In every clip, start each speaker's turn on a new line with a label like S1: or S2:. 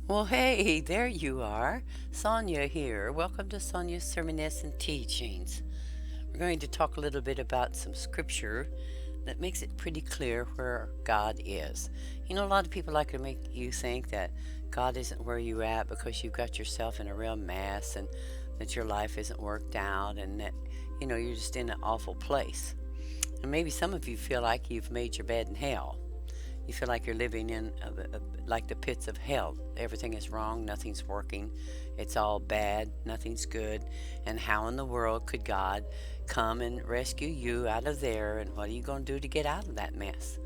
S1: Well, hey, there you are. Sonia here. Welcome to Sonia's Sermonettes and Teachings. We're going to talk a little bit about some scripture that makes it pretty clear where God is. You know, a lot of people like to make you think that God isn't where you're at because you've got yourself in a real mess and that your life isn't worked out and that, you're just in an awful place. And maybe some of you feel like you've made your bed in hell. You feel like you're living in like the pits of hell. Everything is wrong, nothing's working, it's all bad, nothing's good. And how in the world could God come and rescue you out of there? And what are you going to do to get out of that mess?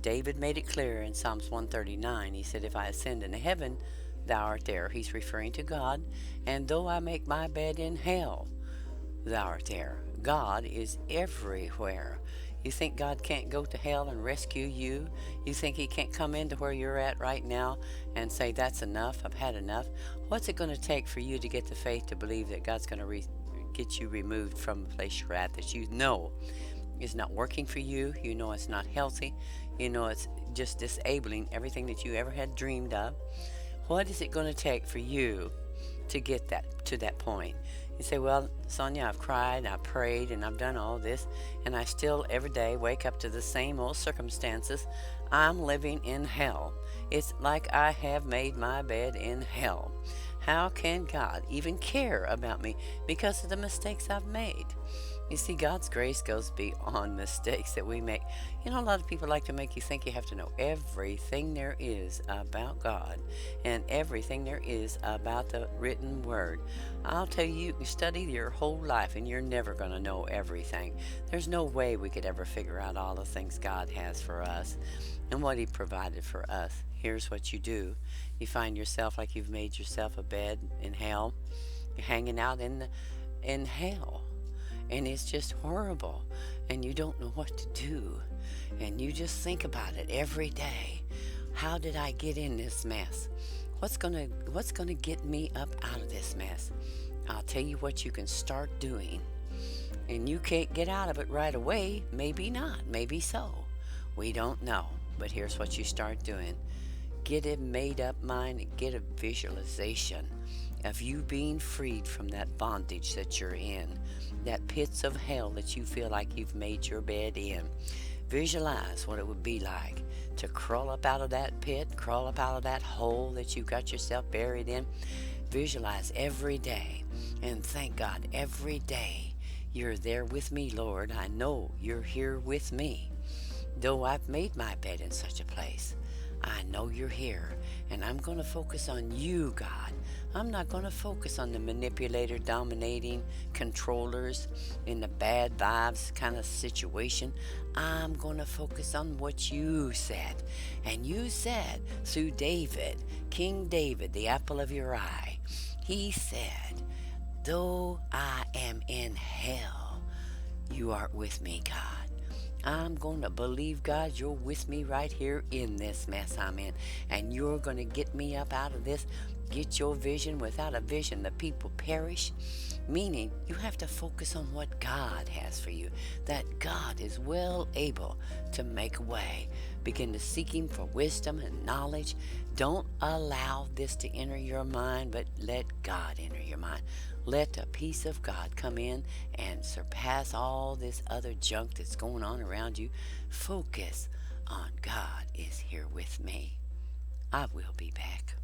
S1: David made it clear in Psalms 139. He said, "If I ascend into heaven, thou art there." He's referring to God. "And though I make my bed in hell, thou art there." God is everywhere. You think God can't go to hell and rescue you? You think He can't come into where you're at right now and say, "That's enough, I've had enough"? What's it going to take for you to get the faith to believe that God's going to get you removed from the place you're at that you know is not working for you? You know it's not healthy. You know it's just disabling everything that you ever had dreamed of. What is it going to take for you to get that to that point? You say, "Well, Sonia, I've cried, I've prayed, and I've done all this, and I still every day wake up to the same old circumstances. I'm living in hell. It's like I have made my bed in hell. How can God even care about me because of the mistakes I've made?" You see, God's grace goes beyond mistakes that we make. You know, a lot of people like to make you think you have to know everything there is about God and everything there is about the written word. I'll tell you, you can study your whole life and you're never going to know everything. There's no way we could ever figure out all the things God has for us and what He provided for us. Here's what you do. You find yourself like you've made yourself a bed in hell. You're hanging out in hell, and it's just horrible, and you don't know what to do, and you just think about it every day. How did I get in this mess? What's gonna get me up out of this mess? I'll tell you what you can start doing. And you can't get out of it right away. Maybe not, maybe so. We don't know. But here's what you start doing. Get a made up mind and get a visualization of you being freed from that bondage that you're in, that pits of hell that you feel like you've made your bed in. Visualize what it would be like to crawl up out of that pit, crawl up out of that hole that you got yourself buried in. Visualize every day and thank God every day. You're there with me, Lord. I know you're here with me. Though I've made my bed in such a place, I know you're here, and I'm going to focus on you, God. I'm not going to focus on the manipulator, dominating, controllers in the bad vibes kind of situation. I'm going to focus on what you said. And you said through David, King David, the apple of your eye, he said, "Though I am in hell, you are with me, God." I'm going to believe, God, you're with me right here in this mess I'm in. And you're going to get me up out of this. Get your vision. Without a vision, the people perish. Meaning, you have to focus on what God has for you. That God is well able to make a way. Begin to seek Him for wisdom and knowledge. Don't allow this to enter your mind, but let God enter your mind. Let the peace of God come in and surpass all this other junk that's going on around you. Focus on God is here with me. I will be back.